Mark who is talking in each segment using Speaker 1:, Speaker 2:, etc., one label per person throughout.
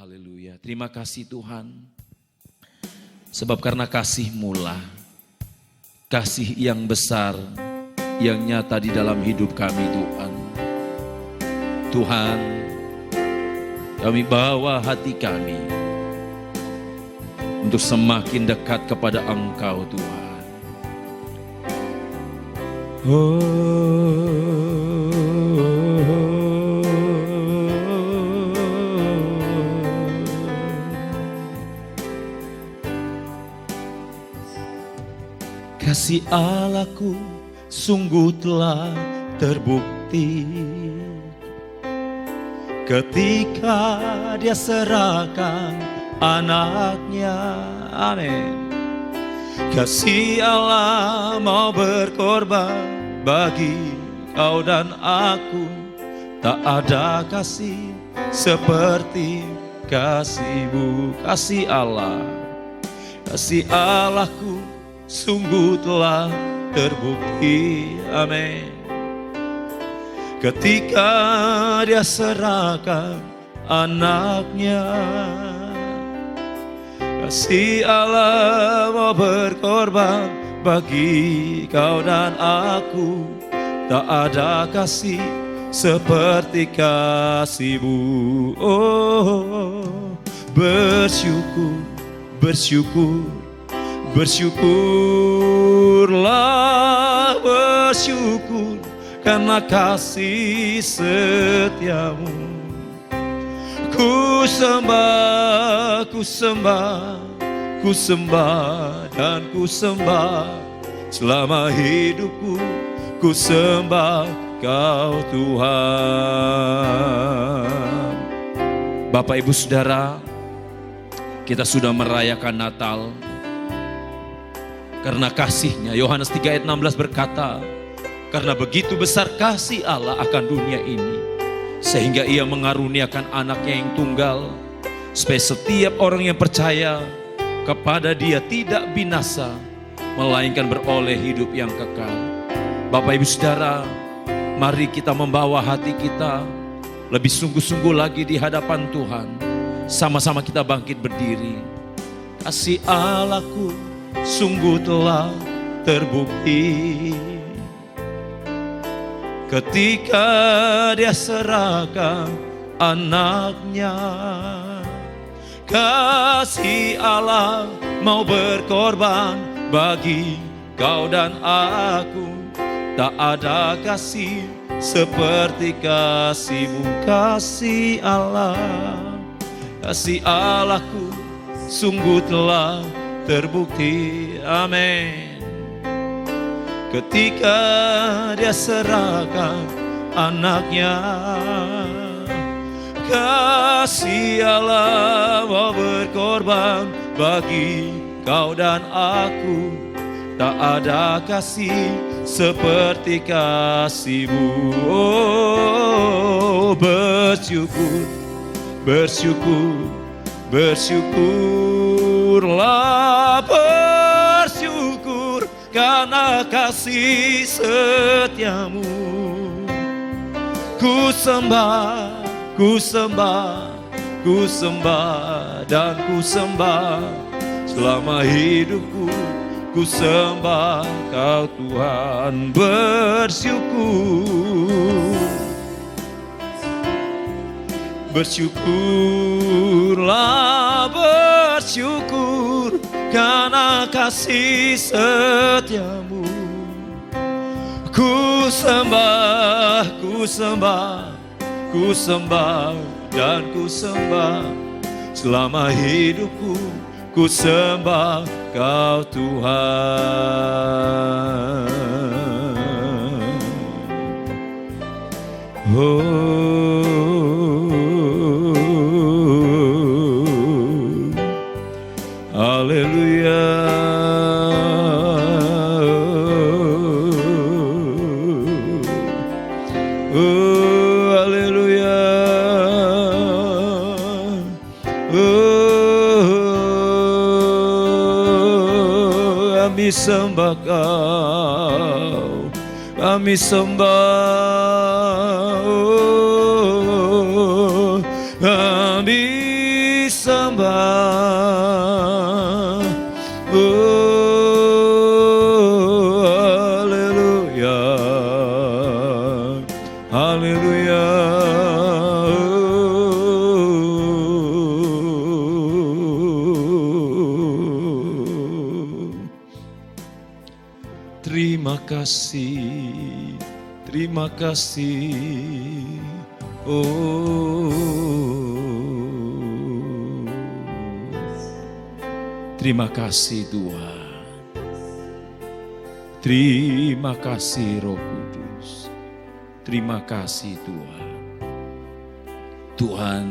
Speaker 1: Haleluya. Terima kasih Tuhan. Sebab karena kasih-Mu lah, kasih yang besar, yang nyata di dalam hidup kami Tuhan. Tuhan, kami bawa hati kami untuk semakin dekat kepada Engkau Tuhan. Kasih Allahku sungguh telah terbukti ketika Dia serahkan anaknya. Amin. Kasih Allah mau berkorban bagi kau dan aku. Tak ada kasih seperti kasih-Mu. Kasih Allah, kasih Allahku sungguh telah terbukti. Amin. Ketika Dia serahkan anaknya. Kasih Allah mau berkorban bagi kau dan aku. Tak ada kasih seperti kasih-Mu. Oh, bersyukur, bersyukur, bersyukurlah, bersyukur karena kasih setia-Mu. Ku sembah, ku sembah, ku sembah dan ku sembah selama hidupku. Ku sembah Kau Tuhan. Bapak Ibu Saudara, kita sudah merayakan Natal. Karena kasih-Nya, Yohanes 3 ayat 16 berkata, karena begitu besar kasih Allah akan dunia ini, sehingga Ia mengaruniakan anaknya yang tunggal, supaya setiap orang yang percaya kepada Dia tidak binasa, melainkan beroleh hidup yang kekal. Bapak Ibu Saudara, mari kita membawa hati kita lebih sungguh-sungguh lagi di hadapan Tuhan. Sama-sama kita bangkit berdiri. Kasih Allahku sungguh telah terbukti ketika Dia serahkan anaknya. Kasih Allah mau berkorban bagi kau dan aku. Tak ada kasih seperti kasih-Mu. Kasih Allah, kasih Allahku sungguh telah terbukti. Amin. Ketika Dia serahkan anaknya. Kasih Allah mau berkorban bagi kau dan aku. Tak ada kasih seperti kasih-Mu. Oh, bersyukur, bersyukur, bersyukurlah, bersyukur karena kasih setia-Mu. Ku sembah, ku sembah, ku sembah dan ku sembah selama hidupku. Ku sembah Kau Tuhan. Bersyukur, bersyukurlah, bersyukur karena kasih setia-Mu. Ku sembah, ku sembah, ku sembah dan ku sembah selama hidupku. Ku sembah Kau Tuhan. Oh, haleluya. Oh, haleluya. Kami sembah Kau, kami sembah, oh, kami Terima kasih, terima kasih. Oh, terima kasih Tuhan. Terima kasih Roh Kudus. Terima kasih Tuhan. Tuhan,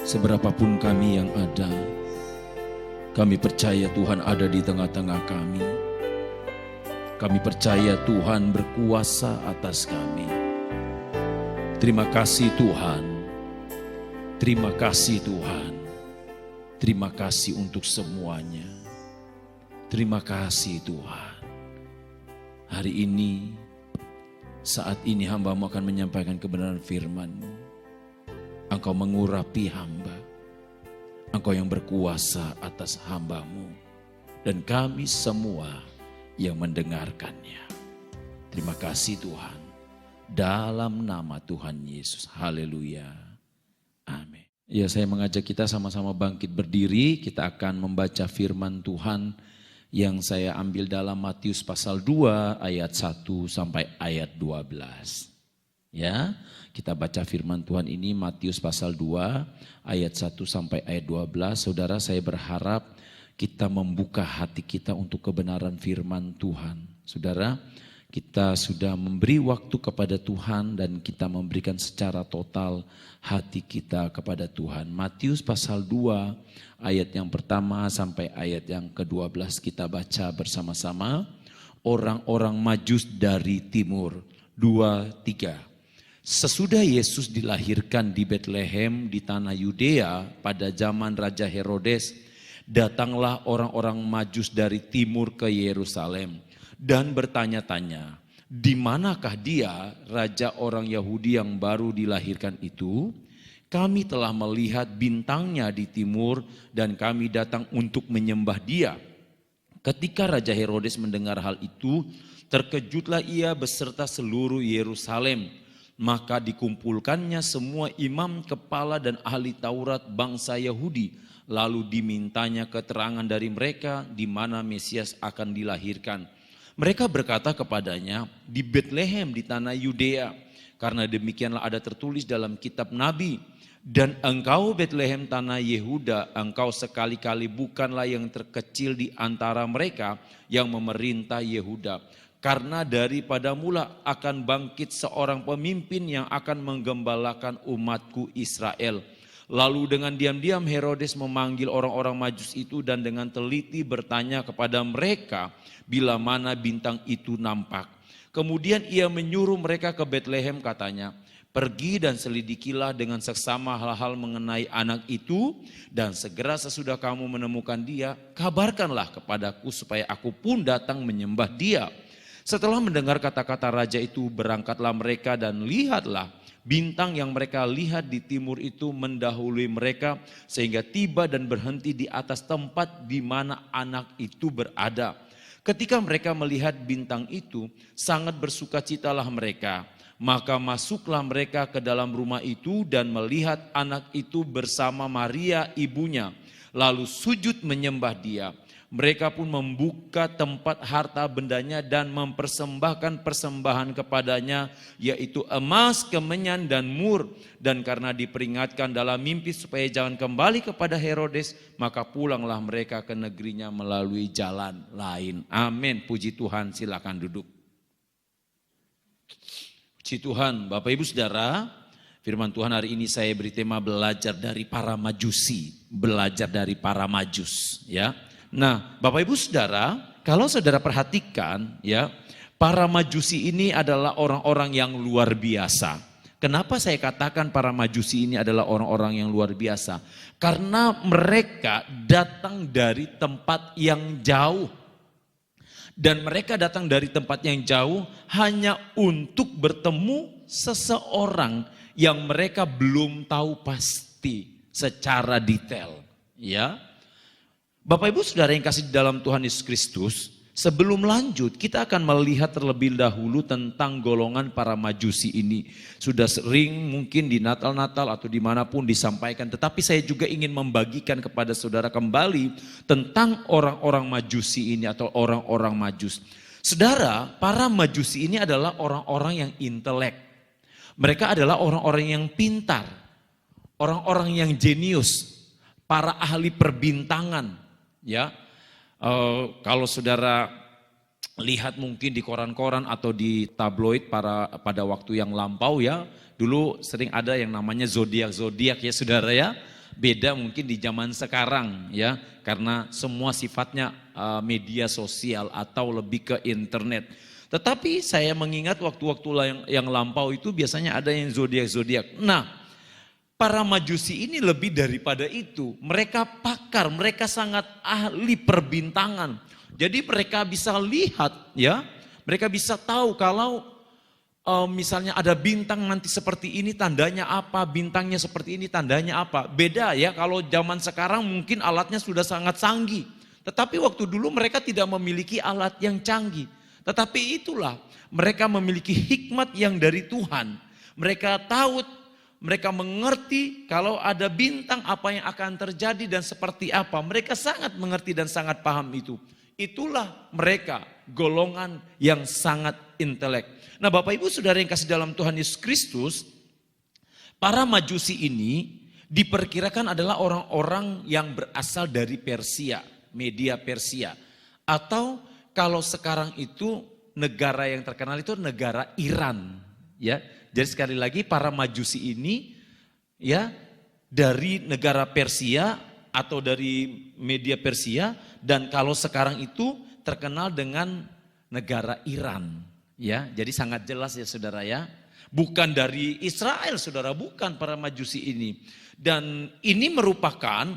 Speaker 1: seberapapun kami yang ada, kami percaya Tuhan ada di tengah-tengah kami. Kami percaya Tuhan berkuasa atas kami. Terima kasih Tuhan. Terima kasih Tuhan. Terima kasih untuk semuanya. Terima kasih Tuhan. Hari ini, saat ini hamba-Mu akan menyampaikan kebenaran firman-Mu. Engkau mengurapi hamba. Engkau yang berkuasa atas hamba-Mu. Dan kami semua yang mendengarkannya. Terima kasih Tuhan. Dalam nama Tuhan Yesus. Haleluya. Amin. Ya, saya mengajak kita sama-sama bangkit berdiri. Kita akan membaca firman Tuhan yang saya ambil dalam Matius pasal 2 ayat 1 sampai ayat 12. Ya, kita baca firman Tuhan ini Matius pasal 2 ayat 1 sampai ayat 12. Saudara, saya berharap kita membuka hati kita untuk kebenaran firman Tuhan. Saudara, kita sudah memberi waktu kepada Tuhan dan kita memberikan secara total hati kita kepada Tuhan. Matius pasal 2 ayat yang pertama sampai ayat yang ke-12 kita baca bersama-sama. Orang-orang Majus dari timur. 2, 3. Sesudah Yesus dilahirkan di Betlehem di tanah Yudea pada zaman Raja Herodes, datanglah orang-orang Majus dari timur ke Yerusalem dan bertanya-tanya, di manakah dia, raja orang Yahudi yang baru dilahirkan itu? Kami telah melihat bintangnya di timur dan kami datang untuk menyembah dia. Ketika Raja Herodes mendengar hal itu, terkejutlah ia beserta seluruh Yerusalem. Maka dikumpulkannya semua imam kepala dan ahli Taurat bangsa Yahudi. Lalu dimintanya keterangan dari mereka di mana Mesias akan dilahirkan. Mereka berkata kepadanya, di Betlehem di tanah Yudea. Karena demikianlah ada tertulis dalam kitab Nabi. Dan engkau Betlehem tanah Yehuda, engkau sekali-kali bukanlah yang terkecil di antara mereka yang memerintah Yehuda. Karena daripada mula akan bangkit seorang pemimpin yang akan menggembalakan umatku Israel. Lalu dengan diam-diam Herodes memanggil orang-orang Majus itu dan dengan teliti bertanya kepada mereka bila mana bintang itu nampak. Kemudian ia menyuruh mereka ke Betlehem katanya, pergi dan selidikilah dengan seksama hal-hal mengenai anak itu dan segera sesudah kamu menemukan dia, kabarkanlah kepadaku supaya aku pun datang menyembah dia. Setelah mendengar kata-kata raja itu berangkatlah mereka dan lihatlah bintang yang mereka lihat di timur itu mendahului mereka sehingga tiba dan berhenti di atas tempat di mana anak itu berada. Ketika mereka melihat bintang itu sangat bersukacitalah mereka. Maka masuklah mereka ke dalam rumah itu dan melihat anak itu bersama Maria ibunya. Lalu sujud menyembah dia. Mereka pun membuka tempat harta bendanya dan mempersembahkan persembahan kepadanya, yaitu emas, kemenyan, dan mur. Dan karena diperingatkan dalam mimpi supaya jangan kembali kepada Herodes, maka pulanglah mereka ke negerinya melalui jalan lain. Amin. Puji Tuhan, silakan duduk. Puji Tuhan, Bapak Ibu Saudara, firman Tuhan hari ini saya beri tema belajar dari para majusi, belajar dari para majus, ya. Nah, Bapak Ibu Saudara, kalau Saudara perhatikan ya, para majusi ini adalah orang-orang yang luar biasa. Kenapa saya katakan para majusi ini adalah orang-orang yang luar biasa? Karena mereka datang dari tempat yang jauh. Dan mereka datang dari tempat yang jauh hanya untuk bertemu seseorang yang mereka belum tahu pasti secara detail, ya. Bapak Ibu Saudara yang kasih di dalam Tuhan Yesus Kristus, Sebelum lanjut, kita akan melihat terlebih dahulu tentang golongan para majusi ini. Sudah sering mungkin di Natal-Natal atau dimanapun disampaikan, tetapi saya juga ingin membagikan kepada saudara kembali tentang orang-orang majusi ini atau orang-orang majus. Saudara, para majusi ini adalah orang-orang yang intelek. Mereka adalah orang-orang yang pintar, orang-orang yang jenius, para ahli perbintangan, ya. Kalau saudara lihat mungkin di koran-koran atau di tabloid pada waktu yang lampau ya, dulu sering ada yang namanya zodiak ya saudara ya. Beda mungkin di zaman sekarang ya, karena semua sifatnya media sosial atau lebih ke internet. Tetapi saya mengingat waktu-waktu yang lampau itu biasanya ada yang zodiak. Nah, para majusi ini lebih daripada itu, mereka pakar, mereka sangat ahli perbintangan. Jadi mereka bisa lihat ya, mereka bisa tahu kalau misalnya ada bintang nanti seperti ini tandanya apa, bintangnya seperti ini tandanya apa. Beda ya, kalau zaman sekarang mungkin alatnya sudah sangat canggih. Tetapi waktu dulu mereka tidak memiliki alat yang canggih. Tetapi itulah, mereka memiliki hikmat yang dari Tuhan. Mereka tahu, mereka mengerti kalau ada bintang apa yang akan terjadi dan seperti apa. Mereka sangat mengerti dan sangat paham itu. Itulah mereka, golongan yang sangat intelek. Nah Bapak Ibu Saudara yang kasih dalam Tuhan Yesus Kristus, para majusi ini diperkirakan adalah orang-orang yang berasal dari Persia, Media Persia. Atau kalau sekarang itu negara yang terkenal itu negara Iran, ya. Jadi sekali lagi para majusi ini ya dari negara Persia atau dari media Persia, dan kalau sekarang itu terkenal dengan negara Iran ya. Jadi sangat jelas ya saudara ya. Bukan dari Israel saudara, bukan para majusi ini. Dan ini merupakan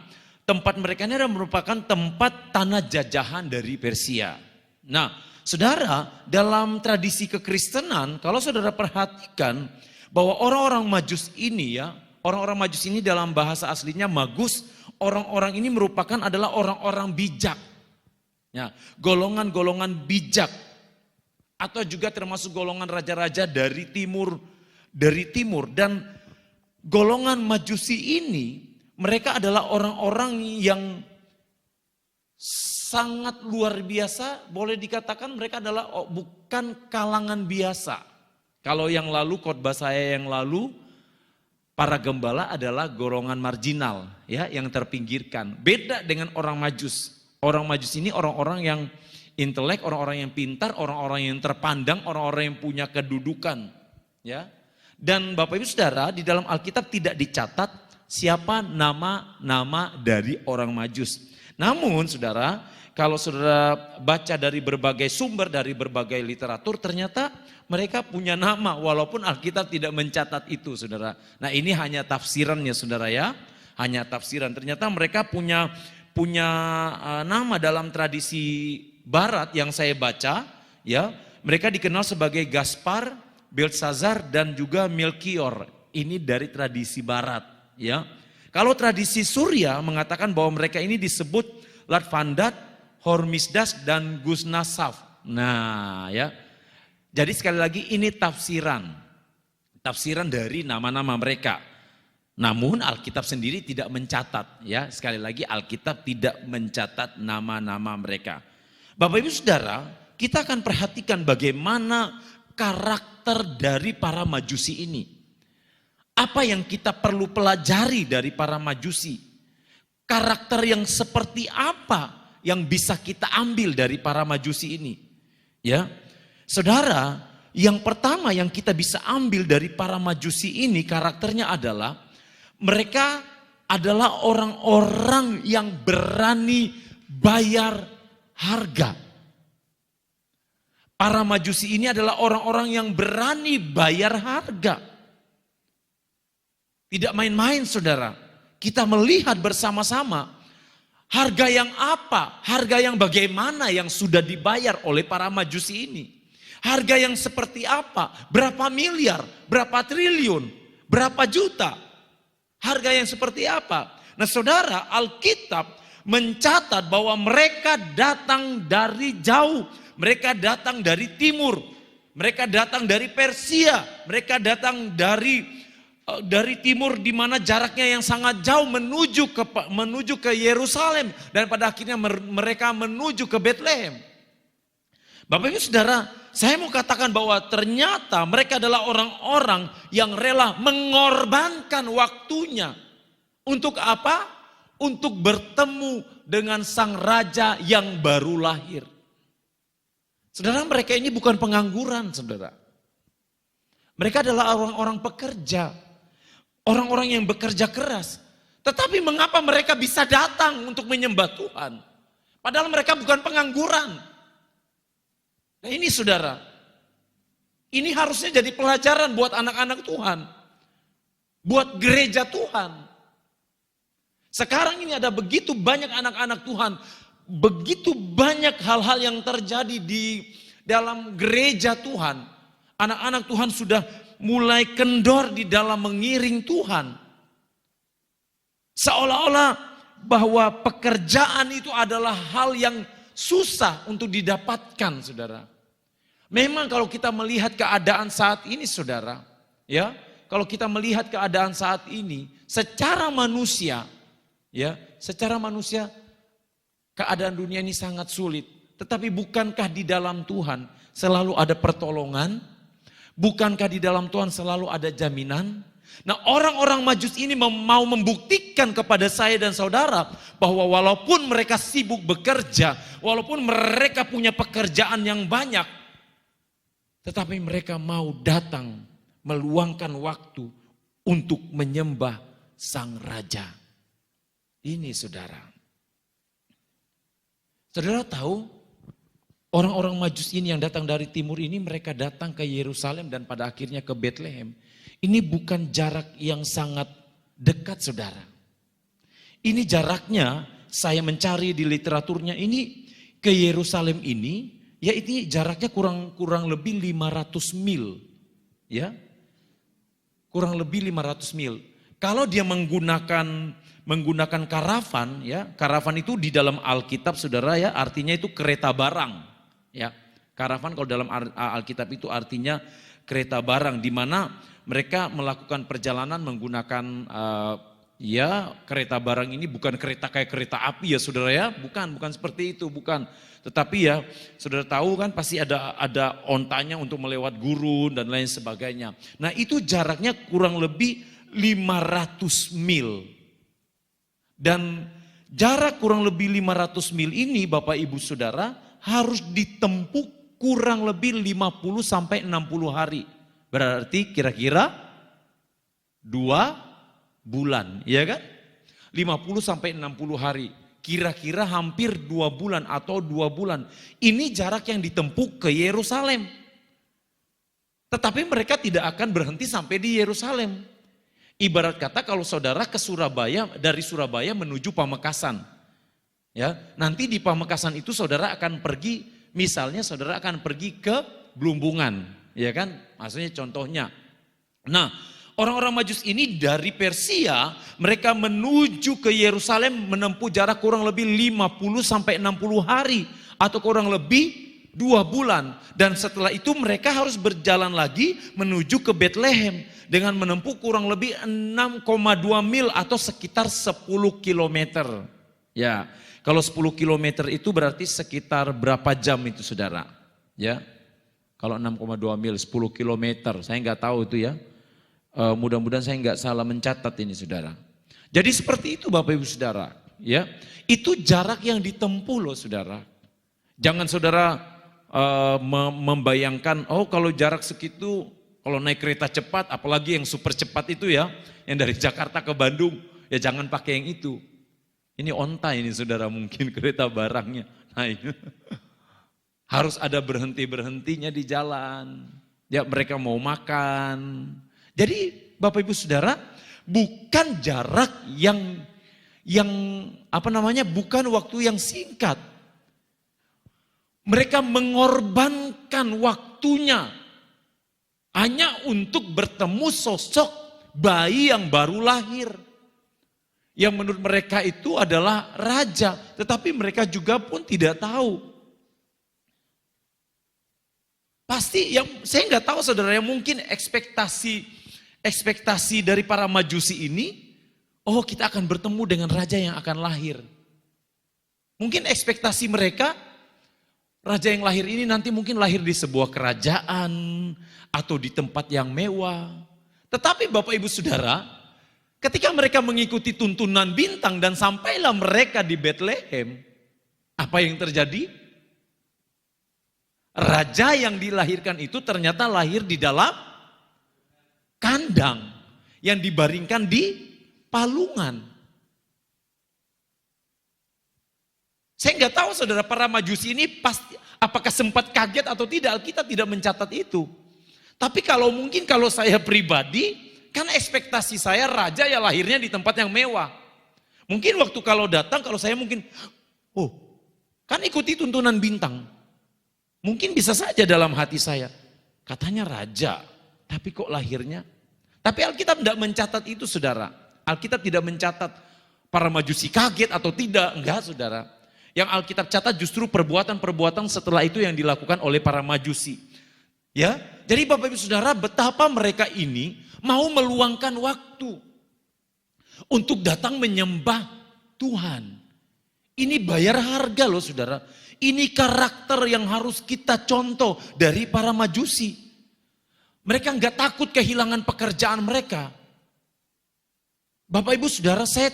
Speaker 1: tempat mereka ini adalah merupakan tempat tanah jajahan dari Persia. Nah, saudara, dalam tradisi kekristenan, kalau saudara perhatikan bahwa orang-orang majus ini ya, orang-orang majus ini dalam bahasa aslinya magus, orang-orang ini merupakan adalah orang-orang bijak. Ya, golongan-golongan bijak atau juga termasuk golongan raja-raja dari timur dan golongan majusi ini mereka adalah orang-orang yang sangat luar biasa, boleh dikatakan mereka adalah bukan kalangan biasa. Kalau yang lalu, khotbah saya yang lalu, para gembala adalah golongan marginal ya, yang terpinggirkan. Beda dengan orang majus. Orang majus ini orang-orang yang intelek, orang-orang yang pintar, orang-orang yang terpandang, orang-orang yang punya kedudukan. Ya. Dan Bapak Ibu Saudara, di dalam Alkitab tidak dicatat siapa nama-nama dari orang majus. Namun saudara, kalau saudara baca dari berbagai sumber, dari berbagai literatur, ternyata mereka punya nama walaupun Alkitab tidak mencatat itu saudara. Nah ini hanya tafsirannya saudara ya, hanya tafsiran. Ternyata mereka punya nama dalam tradisi barat yang saya baca ya. Mereka dikenal sebagai Gaspar, Belsazar dan juga Melkior. Ini dari tradisi barat ya. Kalau tradisi Surya mengatakan bahwa mereka ini disebut Latvandat, Hormisdas dan Gusnasaf. Nah ya, jadi sekali lagi ini tafsiran dari nama-nama mereka. Namun Alkitab sendiri tidak mencatat ya, sekali lagi Alkitab tidak mencatat nama-nama mereka. Bapak Ibu Saudara, kita akan perhatikan bagaimana karakter dari para majusi ini. Apa yang kita perlu pelajari dari para majusi? Karakter yang seperti apa yang bisa kita ambil dari para majusi ini? Ya, saudara, yang pertama yang kita bisa ambil dari para majusi ini karakternya adalah mereka adalah orang-orang yang berani bayar harga. Para majusi ini adalah orang-orang yang berani bayar harga. Tidak main-main saudara, kita melihat bersama-sama harga yang apa, harga yang bagaimana yang sudah dibayar oleh para majusi ini. Harga yang seperti apa, berapa miliar, berapa triliun, berapa juta, harga yang seperti apa. Nah saudara, Alkitab mencatat bahwa mereka datang dari jauh. Mereka datang dari timur. Mereka datang dari Persia. Mereka datang dari timur di mana jaraknya yang sangat jauh menuju ke Yerusalem. Dan pada akhirnya mereka menuju ke Betlehem. Bapak Ibu Saudara, saya mau katakan bahwa ternyata mereka adalah orang-orang yang rela mengorbankan waktunya. Untuk apa? Untuk bertemu dengan sang raja yang baru lahir. Saudara, mereka ini bukan pengangguran, saudara. Mereka adalah orang-orang pekerja. Orang-orang yang bekerja keras. Tetapi mengapa mereka bisa datang untuk menyembah Tuhan? Padahal mereka bukan pengangguran. Nah ini saudara, ini harusnya jadi pelajaran buat anak-anak Tuhan. Buat gereja Tuhan. Sekarang ini ada begitu banyak anak-anak Tuhan. Begitu banyak hal-hal yang terjadi di dalam gereja Tuhan. Anak-anak Tuhan sudah mulai kendor di dalam mengiring Tuhan. Seolah-olah bahwa pekerjaan itu adalah hal yang susah untuk didapatkan, saudara. Memang kalau kita melihat keadaan saat ini, saudara, ya, kalau kita melihat keadaan saat ini, secara manusia, keadaan dunia ini sangat sulit. Tetapi bukankah di dalam Tuhan selalu ada pertolongan? Bukankah di dalam Tuhan selalu ada jaminan? Nah, orang-orang Majus ini mau membuktikan kepada saya dan saudara bahwa walaupun mereka sibuk bekerja, walaupun mereka punya pekerjaan yang banyak, tetapi mereka mau datang meluangkan waktu untuk menyembah sang raja. Ini saudara. Saudara tahu orang-orang Majus ini yang datang dari timur ini, mereka datang ke Yerusalem dan pada akhirnya ke Betlehem. Ini bukan jarak yang sangat dekat, saudara. Ini jaraknya, saya mencari di literaturnya, ini ke Yerusalem ini, ya ini jaraknya kurang lebih 500 mil. Ya, kurang lebih 500 mil. Kalau dia menggunakan karavan, ya, karavan itu di dalam Alkitab, saudara, ya, artinya itu kereta barang. Ya, karavan kalau dalam Alkitab itu artinya kereta barang, di mana mereka melakukan perjalanan menggunakan kereta barang ini bukan kereta kayak kereta api ya saudara ya, bukan seperti itu, bukan. Tetapi ya saudara tahu kan pasti ada ontanya untuk melewat gurun dan lain sebagainya. Nah itu jaraknya kurang lebih 500 mil. Dan jarak kurang lebih 500 mil ini Bapak Ibu Saudara harus ditempuh kurang lebih 50 sampai 60 hari. Berarti kira-kira 2 bulan, ya kan? 50 sampai 60 hari. Kira-kira hampir 2 bulan atau 2 bulan. Ini jarak yang ditempuh ke Yerusalem. Tetapi mereka tidak akan berhenti sampai di Yerusalem. Ibarat kata kalau saudara ke Surabaya, dari Surabaya menuju Pamekasan. Ya, nanti di Pamekasan itu saudara akan pergi, misalnya saudara akan pergi ke Blumbungan. Ya kan, maksudnya contohnya. Nah, orang-orang Majus ini dari Persia, mereka menuju ke Yerusalem menempuh jarak kurang lebih 50 sampai 60 hari atau kurang lebih 2 bulan. Dan setelah itu mereka harus berjalan lagi menuju ke Betlehem dengan menempuh kurang lebih 6,2 mil atau sekitar 10 kilometer. Ya, kalau 10 kilometer itu berarti sekitar berapa jam itu saudara? Ya. Kalau 6,2 mil, 10 kilometer, saya nggak tahu itu ya. Mudah-mudahan saya nggak salah mencatat ini saudara. Jadi seperti itu Bapak Ibu Saudara. Ya, itu jarak yang ditempuh loh saudara. Jangan saudara membayangkan, oh kalau jarak segitu, kalau naik kereta cepat, apalagi yang super cepat itu ya, yang dari Jakarta ke Bandung, ya jangan pakai yang itu. Ini onta ini saudara mungkin kereta barangnya. Nah ini. Harus ada berhenti-berhentinya di jalan. Ya mereka mau makan. Jadi Bapak Ibu Saudara, bukan jarak yang bukan waktu yang singkat. Mereka mengorbankan waktunya hanya untuk bertemu sosok bayi yang baru lahir. yang menurut mereka itu adalah raja, tetapi mereka juga pun tidak tahu. Pasti yang saya nggak tahu saudara, yang mungkin ekspektasi dari para majusi ini, oh kita akan bertemu dengan raja yang akan lahir. Mungkin ekspektasi mereka, raja yang lahir ini nanti mungkin lahir di sebuah kerajaan atau di tempat yang mewah. Tetapi Bapak Ibu Saudara, ketika mereka mengikuti tuntunan bintang dan sampailah mereka di Bethlehem, apa yang terjadi? Raja yang dilahirkan itu ternyata lahir di dalam kandang yang dibaringkan di palungan. Saya nggak tahu saudara, para majusi ini pasti apakah sempat kaget atau tidak, Alkitab tidak mencatat itu. Tapi kalau saya pribadi, kan ekspektasi saya raja ya lahirnya di tempat yang mewah. Mungkin waktu kalau datang, kalau saya mungkin, oh kan ikuti tuntunan bintang. Mungkin bisa saja dalam hati saya, katanya raja, tapi kok lahirnya? Tapi Alkitab tidak mencatat itu saudara. Alkitab tidak mencatat para majusi kaget atau tidak, enggak saudara. Yang Alkitab catat justru perbuatan-perbuatan setelah itu yang dilakukan oleh para majusi. Ya, jadi Bapak Ibu Saudara, betapa mereka ini mau meluangkan waktu untuk datang menyembah Tuhan. Ini bayar harga loh saudara. Ini karakter yang harus kita contoh dari para majusi. Mereka nggak takut kehilangan pekerjaan mereka. Bapak Ibu Saudara, saya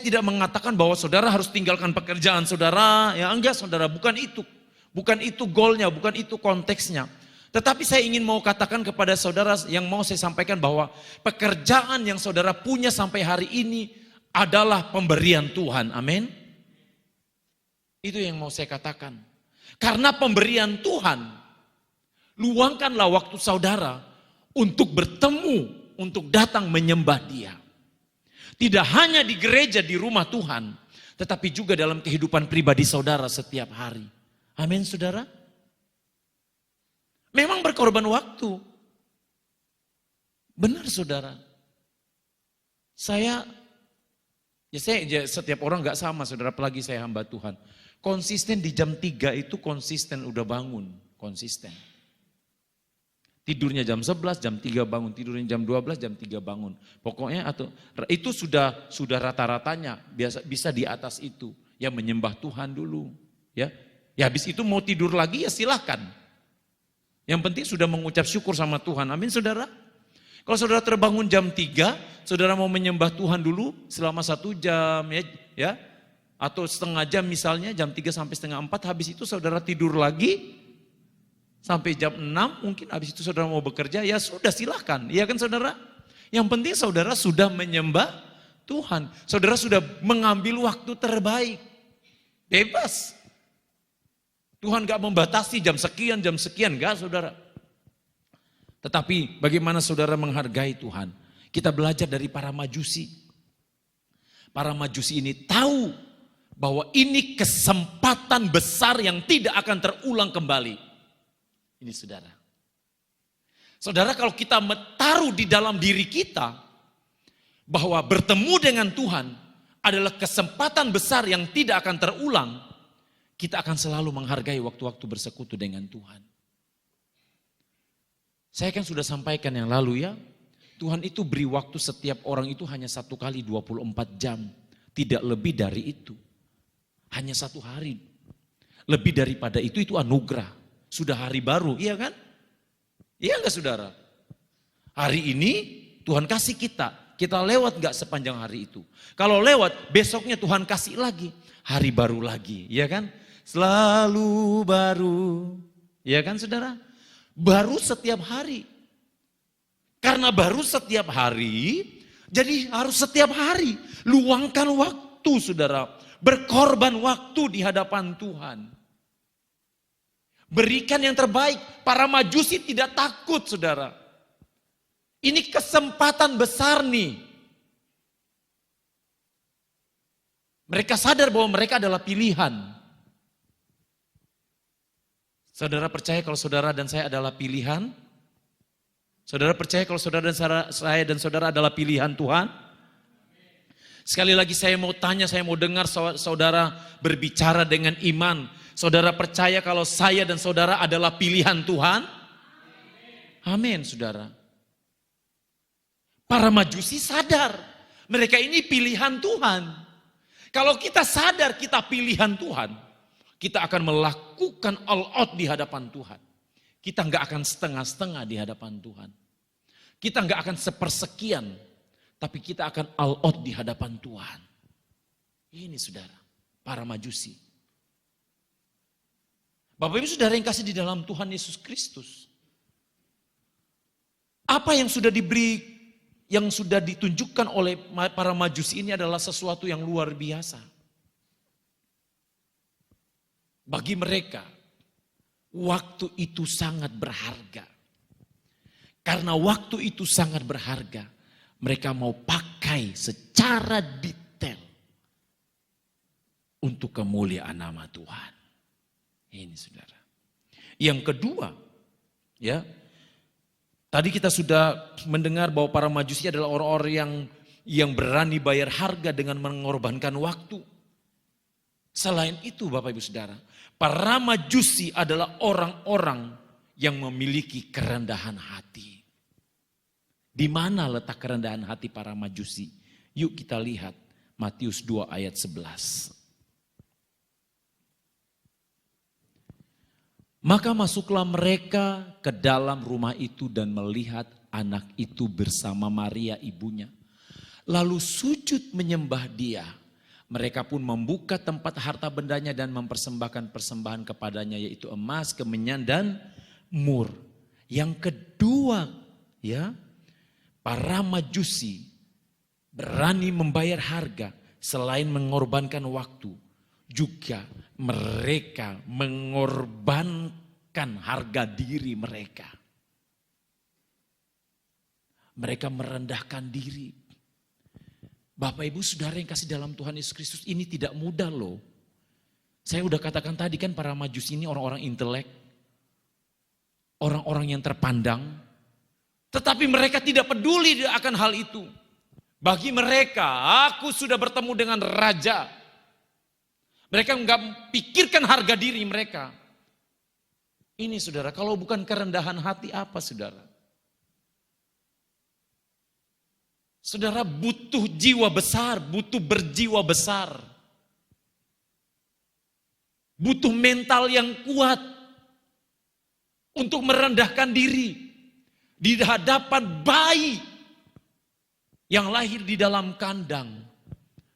Speaker 1: tidak mengatakan bahwa saudara harus tinggalkan pekerjaan saudara. Ya enggak saudara, bukan itu. Bukan itu goalnya, bukan itu konteksnya. Tetapi saya ingin mau katakan kepada saudara yang mau saya sampaikan bahwa pekerjaan yang saudara punya sampai hari ini adalah pemberian Tuhan. Amin. Itu yang mau saya katakan. Karena pemberian Tuhan, luangkanlah waktu saudara untuk bertemu, untuk datang menyembah Dia. Tidak hanya di gereja, di rumah Tuhan, tetapi juga dalam kehidupan pribadi saudara setiap hari. Amin saudara. Memang berkorban waktu. Benar saudara. Saya setiap orang gak sama saudara, apalagi saya hamba Tuhan. Konsisten di jam 3 itu konsisten udah bangun, konsisten. Tidurnya jam 11, jam 3 bangun, tidurnya jam 12, jam 3 bangun. Pokoknya itu sudah rata-ratanya, bisa di atas itu. Ya menyembah Tuhan dulu, ya. Ya habis itu mau tidur lagi ya silahkan. Yang penting sudah mengucap syukur sama Tuhan. Amin saudara. Kalau saudara terbangun jam 3, saudara mau menyembah Tuhan dulu selama 1 jam ya. Atau setengah jam misalnya, jam 3 sampai setengah 4, habis itu saudara tidur lagi sampai jam 6, mungkin habis itu saudara mau bekerja, ya sudah silahkan. Iya kan saudara? Yang penting saudara sudah menyembah Tuhan. Saudara sudah mengambil waktu terbaik. Bebas. Tuhan gak membatasi jam sekian, gak saudara. Tetapi bagaimana saudara menghargai Tuhan? Kita belajar dari para majusi. Para majusi ini tahu bahwa ini kesempatan besar yang tidak akan terulang kembali. Ini saudara. Saudara, kalau kita taruh di dalam diri kita bahwa bertemu dengan Tuhan adalah kesempatan besar yang tidak akan terulang, kita akan selalu menghargai waktu-waktu bersekutu dengan Tuhan. Saya kan sudah sampaikan yang lalu ya, Tuhan itu beri waktu setiap orang itu hanya 1 kali 24 jam. Tidak lebih dari itu. Hanya 1 hari. Lebih daripada itu anugerah. Sudah hari baru, iya kan? Iya enggak saudara? Hari ini Tuhan kasih kita lewat enggak sepanjang hari itu? Kalau lewat, besoknya Tuhan kasih lagi. Hari baru lagi, iya kan? Selalu baru. Iya kan saudara? Baru setiap hari. Karena baru setiap hari, jadi harus setiap hari. Luangkan waktu saudara. Berkorban waktu di hadapan Tuhan. Berikan yang terbaik. Para majusi tidak takut saudara. Ini kesempatan besar nih. Mereka sadar bahwa mereka adalah pilihan. Saudara percaya kalau saudara dan saya adalah pilihan? Saudara percaya kalau saudara dan saya dan saudara adalah pilihan Tuhan? Sekali lagi saya mau tanya, saya mau dengar saudara berbicara dengan iman. Saudara percaya kalau saya dan saudara adalah pilihan Tuhan? Amin, saudara. Para Majusi sadar, mereka ini pilihan Tuhan. Kalau kita sadar kita pilihan Tuhan, kita akan melakukan all out di hadapan Tuhan. Kita nggak akan setengah-setengah di hadapan Tuhan. Kita nggak akan sepersekian, tapi kita akan all out di hadapan Tuhan. Ini saudara, para Majusi. Bapak Ibu saudara yang kasih di dalam Tuhan Yesus Kristus. Apa yang sudah diberi, yang sudah ditunjukkan oleh para Majusi ini adalah sesuatu yang luar biasa. Bagi mereka, waktu itu sangat berharga. Karena waktu itu sangat berharga, mereka mau pakai secara detail untuk kemuliaan nama Tuhan. Ini saudara. Yang kedua, ya, tadi kita sudah mendengar bahwa para Majusi adalah orang-orang yang berani bayar harga dengan mengorbankan waktu. Selain itu Bapak Ibu Saudara, para Majusi adalah orang-orang yang memiliki kerendahan hati. Di mana letak kerendahan hati para Majusi? Yuk kita lihat Matius 2 ayat 11. Maka masuklah mereka ke dalam rumah itu dan melihat anak itu bersama Maria ibunya. Lalu sujud menyembah dia. Mereka pun membuka tempat harta bendanya dan mempersembahkan persembahan kepadanya, yaitu emas, kemenyan, dan mur. Yang kedua, ya, para Majusi berani membayar harga selain mengorbankan waktu. Juga mereka mengorbankan harga diri mereka. Mereka merendahkan diri. Bapak Ibu Saudara yang kasih dalam Tuhan Yesus Kristus, ini tidak mudah loh. Saya udah katakan tadi kan para Majusi ini orang-orang intelek. Orang-orang yang terpandang. Tetapi mereka tidak peduli akan hal itu. Bagi mereka, aku sudah bertemu dengan raja. Mereka enggak pikirkan harga diri mereka. Ini saudara, kalau bukan kerendahan hati apa saudara? Saudara butuh jiwa besar, butuh berjiwa besar. Butuh mental yang kuat untuk merendahkan diri di hadapan bayi yang lahir di dalam kandang.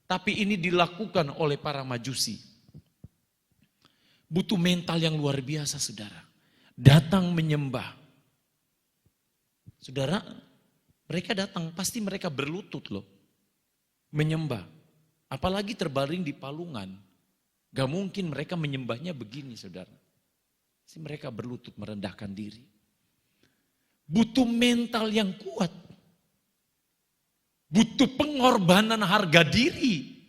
Speaker 1: Tapi ini dilakukan oleh para Majusi. Butuh mental yang luar biasa saudara. Datang menyembah. Saudara, mereka datang, pasti mereka berlutut loh. Menyembah. Apalagi terbaring di palungan. Gak mungkin mereka menyembahnya begini saudara. Mereka berlutut merendahkan diri. Butuh mental yang kuat. Butuh pengorbanan harga diri.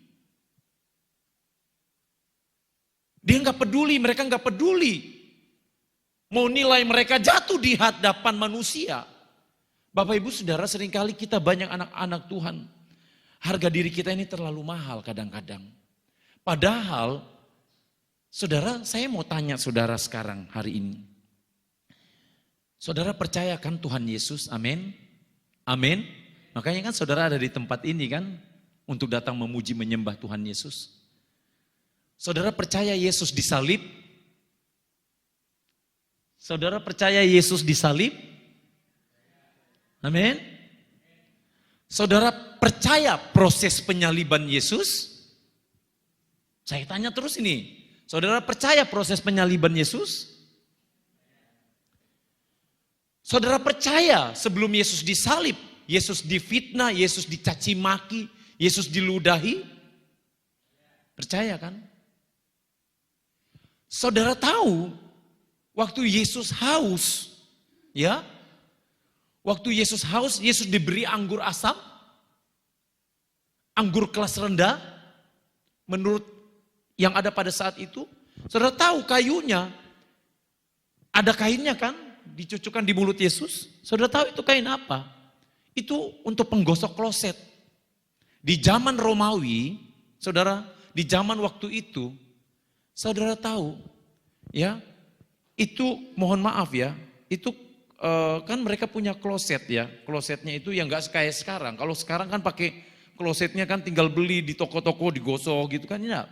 Speaker 1: Dia gak peduli, mereka gak peduli. Mau nilai mereka jatuh di hadapan manusia. Bapak Ibu Saudara, seringkali kita banyak anak-anak Tuhan. Harga diri kita ini terlalu mahal kadang-kadang. Padahal, saudara, saya mau tanya saudara sekarang hari ini. Saudara percayakan Tuhan Yesus, amin? Amin? Makanya kan saudara ada di tempat ini kan, untuk datang memuji menyembah Tuhan Yesus. Saudara percaya Yesus disalib? Saudara percaya Yesus disalib? Amin. Saudara percaya proses penyaliban Yesus? Saya tanya terus ini. Saudara percaya proses penyaliban Yesus? Saudara percaya sebelum Yesus disalib, Yesus difitnah, Yesus dicaci maki, Yesus diludahi? Percaya kan? Saudara tahu waktu Yesus haus, ya? Waktu Yesus haus, Yesus diberi anggur asam, anggur kelas rendah, menurut yang ada pada saat itu. Saudara tahu kayunya, ada kainnya kan, dicucukkan di mulut Yesus. Saudara tahu itu kain apa? Itu untuk penggosok kloset. Di zaman Romawi, saudara, di zaman waktu itu, saudara tahu, ya, itu mohon maaf ya, itu kan mereka punya kloset ya, klosetnya itu yang nggak kayak sekarang. Kalau sekarang kan pakai klosetnya kan tinggal beli di toko-toko digosok gitu kan, ya.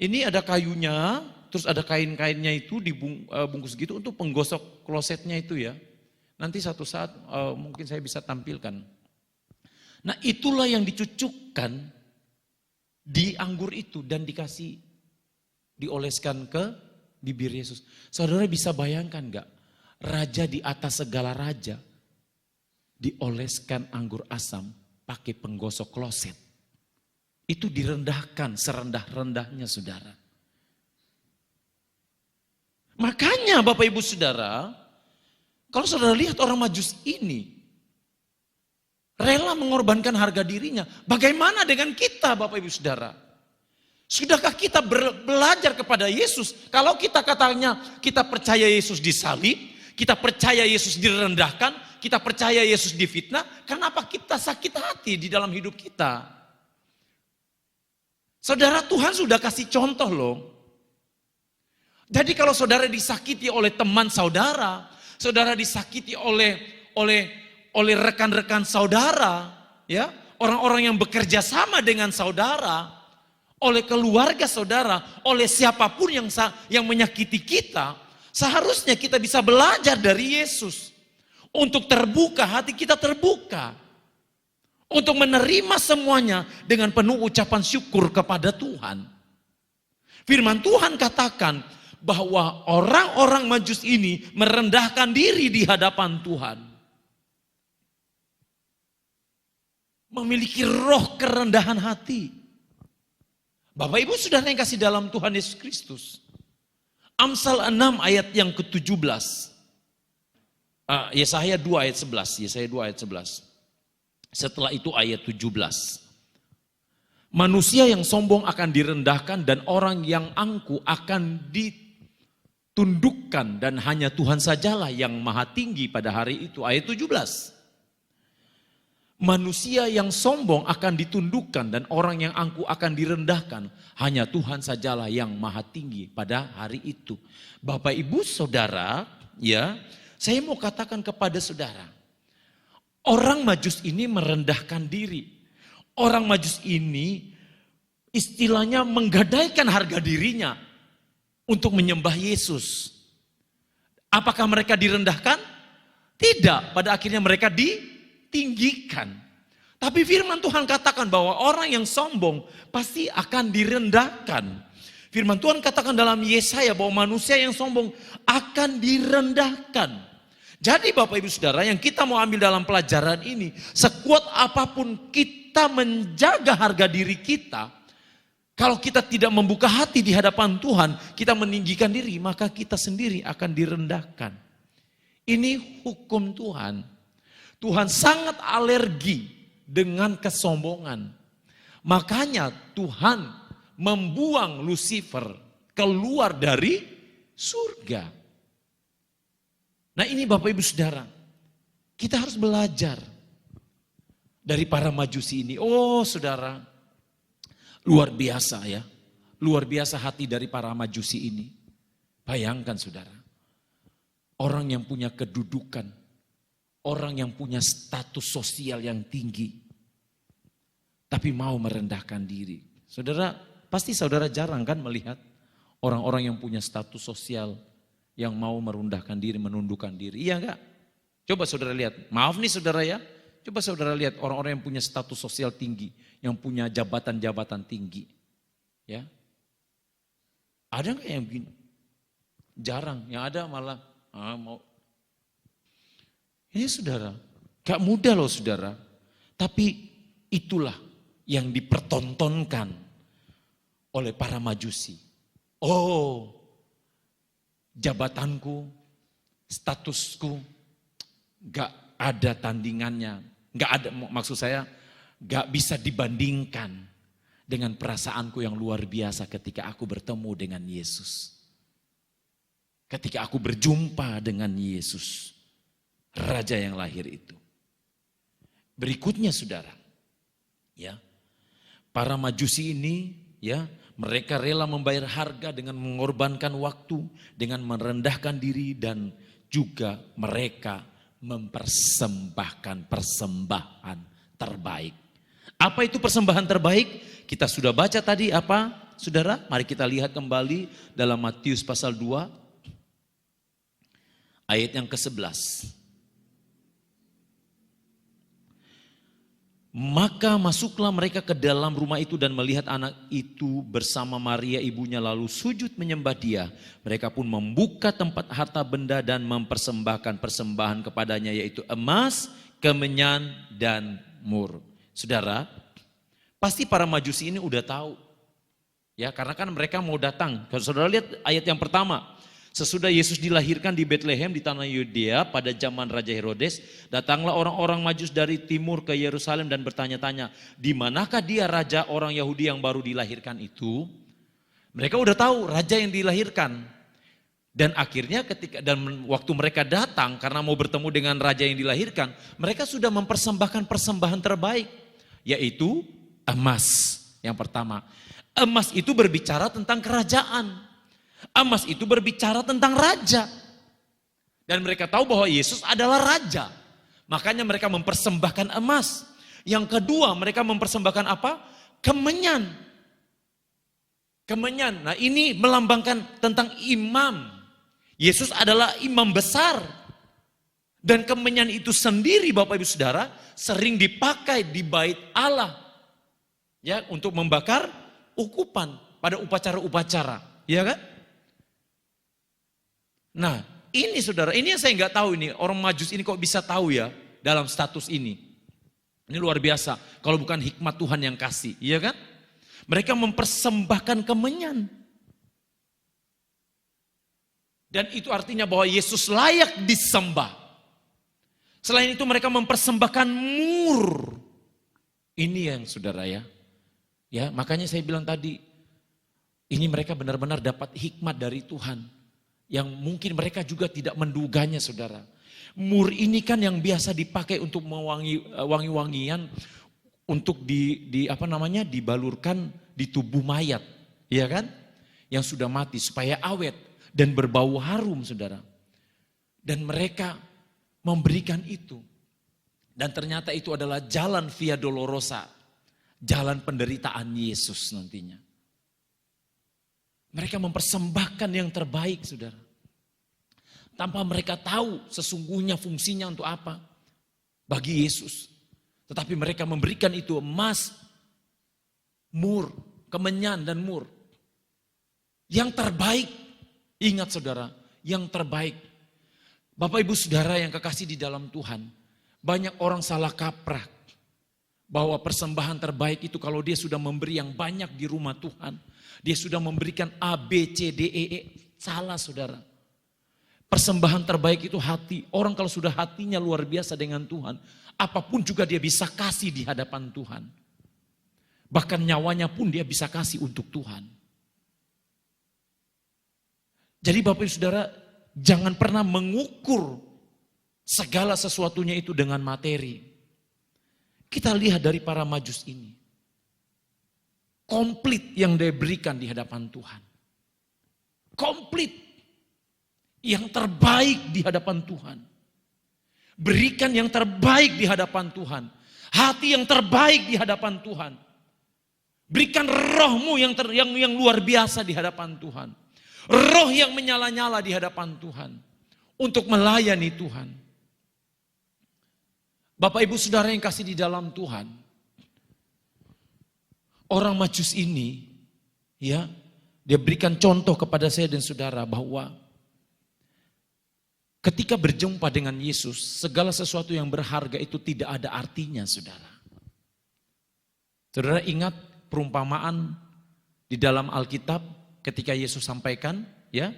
Speaker 1: Ini ada kayunya, terus ada kain-kainnya itu dibungkus gitu untuk penggosok klosetnya itu ya. Nanti satu saat mungkin saya bisa tampilkan. Nah itulah yang dicucukkan di anggur itu dan dioleskan ke bibir Yesus. Saudara bisa bayangkan enggak? Raja di atas segala raja dioleskan anggur asam pakai penggosok kloset. Itu direndahkan serendah-rendahnya saudara. Makanya Bapak Ibu Saudara, kalau saudara lihat orang Majus ini rela mengorbankan harga dirinya. Bagaimana dengan kita Bapak Ibu Saudara? Sudahkah kita belajar kepada Yesus? Kalau kita katanya kita percaya Yesus disalib, kita percaya Yesus direndahkan, kita percaya Yesus difitnah, kenapa kita sakit hati di dalam hidup kita? Saudara, Tuhan sudah kasih contoh loh. Jadi kalau saudara disakiti oleh teman saudara, saudara disakiti oleh rekan-rekan saudara, ya, orang-orang yang bekerja sama dengan saudara, oleh keluarga saudara, oleh siapapun yang menyakiti kita, seharusnya kita bisa belajar dari Yesus untuk terbuka, hati kita terbuka untuk menerima semuanya dengan penuh ucapan syukur kepada Tuhan. Firman Tuhan katakan bahwa orang-orang Majus ini merendahkan diri di hadapan Tuhan. Memiliki roh kerendahan hati. Bapak Ibu Saudara yang kasih dalam Tuhan Yesus Kristus. Amsal 6 ayat yang ke-17. Yesaya 2 ayat 11. Yesaya 2 ayat 11. Setelah itu ayat 17. Manusia yang sombong akan direndahkan dan orang yang angkuh akan ditundukkan dan hanya Tuhan sajalah yang maha tinggi pada hari itu. Ayat 17. Manusia yang sombong akan ditundukkan dan orang yang angkuh akan direndahkan. Hanya Tuhan sajalah yang maha tinggi pada hari itu. Bapak Ibu Saudara, ya, saya mau katakan kepada saudara. Orang Majus ini merendahkan diri. Orang Majus ini istilahnya menggadaikan harga dirinya untuk menyembah Yesus. Apakah mereka direndahkan? Tidak, pada akhirnya mereka ditinggikan. Tapi firman Tuhan katakan bahwa orang yang sombong pasti akan direndahkan. Firman Tuhan katakan dalam Yesaya bahwa manusia yang sombong akan direndahkan. Jadi Bapak Ibu Saudara yang kita mau ambil dalam pelajaran ini, sekuat apapun kita menjaga harga diri kita, kalau kita tidak membuka hati di hadapan Tuhan, kita meninggikan diri, maka kita sendiri akan direndahkan. Ini hukum Tuhan. Tuhan sangat alergi dengan kesombongan. Makanya Tuhan membuang Lucifer keluar dari surga. Nah ini Bapak Ibu Saudara, kita harus belajar dari para Majusi ini. Oh saudara, luar biasa ya. Luar biasa hati dari para Majusi ini. Bayangkan saudara, orang yang punya kedudukan, orang yang punya status sosial yang tinggi, tapi mau merendahkan diri. Saudara, pasti saudara jarang kan melihat orang-orang yang punya status sosial yang mau merendahkan diri, menundukkan diri. Iya enggak? Coba saudara lihat. Maaf nih saudara ya. Coba saudara lihat orang-orang yang punya status sosial tinggi, yang punya jabatan-jabatan tinggi. Ya. Ada enggak yang begini? Jarang. Yang ada malah mau. Ini saudara, gak mudah loh saudara. Tapi itulah yang dipertontonkan oleh para Majusi. Oh, jabatanku, statusku, gak ada tandingannya. Gak ada, maksud saya, gak bisa dibandingkan dengan perasaanku yang luar biasa ketika aku bertemu dengan Yesus. Ketika aku berjumpa dengan Yesus, Raja yang lahir itu. Berikutnya saudara, ya, Para Majusi ini ya, mereka rela membayar harga dengan mengorbankan waktu, dengan merendahkan diri, dan juga mereka mempersembahkan persembahan terbaik. Apa itu persembahan terbaik? Kita sudah baca tadi apa, saudara? Mari kita lihat kembali dalam Matius pasal 2 ayat yang ke-11. Maka masuklah mereka ke dalam rumah itu dan melihat anak itu bersama Maria ibunya, lalu sujud menyembah dia. Mereka pun membuka tempat harta benda dan mempersembahkan persembahan kepadanya, yaitu emas, kemenyan, dan mur. Saudara, pasti para Majusi ini udah tahu. Ya, karena kan mereka mau datang. Kalau saudara lihat ayat yang pertama. Sesudah Yesus dilahirkan di Betlehem di tanah Yudea pada zaman Raja Herodes, datanglah orang-orang Majus dari timur ke Yerusalem dan bertanya-tanya, di manakah dia raja orang Yahudi yang baru dilahirkan itu? Mereka udah tahu raja yang dilahirkan. Dan akhirnya waktu mereka datang karena mau bertemu dengan raja yang dilahirkan, mereka sudah mempersembahkan persembahan terbaik, yaitu emas. Yang pertama, emas itu berbicara tentang kerajaan. Emas itu berbicara tentang raja. Dan mereka tahu bahwa Yesus adalah raja. Makanya mereka mempersembahkan emas. Yang kedua, mereka mempersembahkan apa? Kemenyan. Kemenyan. Nah, ini melambangkan tentang imam. Yesus adalah imam besar. Dan kemenyan itu sendiri, Bapak Ibu Saudara, sering dipakai di bait Allah. Ya, untuk membakar ukupan pada upacara-upacara. Ya kan? Nah, ini saudara, ini yang saya nggak tahu ini, orang Majus ini kok bisa tahu ya dalam status ini. Ini luar biasa, kalau bukan hikmat Tuhan yang kasih, iya kan? Mereka mempersembahkan kemenyan. Dan itu artinya bahwa Yesus layak disembah. Selain itu mereka mempersembahkan mur. Ini yang saudara ya. Ya, makanya saya bilang tadi, ini mereka benar-benar dapat hikmat dari Tuhan. Yang mungkin mereka juga tidak menduganya, saudara. Mur ini kan yang biasa dipakai untuk wangi-wangian, untuk dibalurkan di tubuh mayat, ya kan? Yang sudah mati supaya awet dan berbau harum, saudara. Dan mereka memberikan itu. Dan ternyata itu adalah jalan Via Dolorosa, jalan penderitaan Yesus nantinya. Mereka mempersembahkan yang terbaik, saudara. Tanpa mereka tahu sesungguhnya fungsinya untuk apa bagi Yesus. Tetapi mereka memberikan itu emas, mur, kemenyan dan mur. Yang terbaik, ingat saudara, yang terbaik. Bapak Ibu Saudara yang kekasih di dalam Tuhan, banyak orang salah kaprah bahwa persembahan terbaik itu kalau dia sudah memberi yang banyak di rumah Tuhan. Dia sudah memberikan A, B, C, D, E, E. Salah saudara. Persembahan terbaik itu hati. Orang kalau sudah hatinya luar biasa dengan Tuhan, apapun juga dia bisa kasih di hadapan Tuhan. Bahkan nyawanya pun dia bisa kasih untuk Tuhan. Jadi Bapak Ibu Saudara, jangan pernah mengukur segala sesuatunya itu dengan materi. Kita lihat dari para Majus ini. Komplit yang dia berikan di hadapan Tuhan. Komplit. Yang terbaik di hadapan Tuhan. Berikan yang terbaik di hadapan Tuhan. Hati yang terbaik di hadapan Tuhan. Berikan rohmu yang luar biasa di hadapan Tuhan. Roh yang menyala-nyala di hadapan Tuhan. Untuk melayani Tuhan. Bapak Ibu Saudara yang kasih di dalam Tuhan. Orang Majus ini, ya, dia berikan contoh kepada saya dan saudara bahwa ketika berjumpa dengan Yesus, segala sesuatu yang berharga itu tidak ada artinya, saudara. Saudara ingat perumpamaan di dalam Alkitab ketika Yesus sampaikan, ya,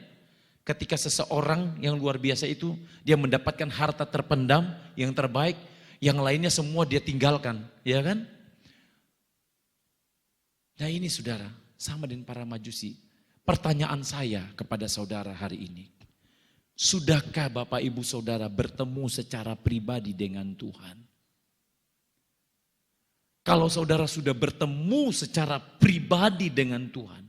Speaker 1: ketika seseorang yang luar biasa itu dia mendapatkan harta terpendam yang terbaik, yang lainnya semua dia tinggalkan, ya kan? Nah ini saudara, sama dengan para Majusi. Pertanyaan saya kepada saudara hari ini. Sudahkah Bapak Ibu Saudara bertemu secara pribadi dengan Tuhan? Kalau saudara sudah bertemu secara pribadi dengan Tuhan,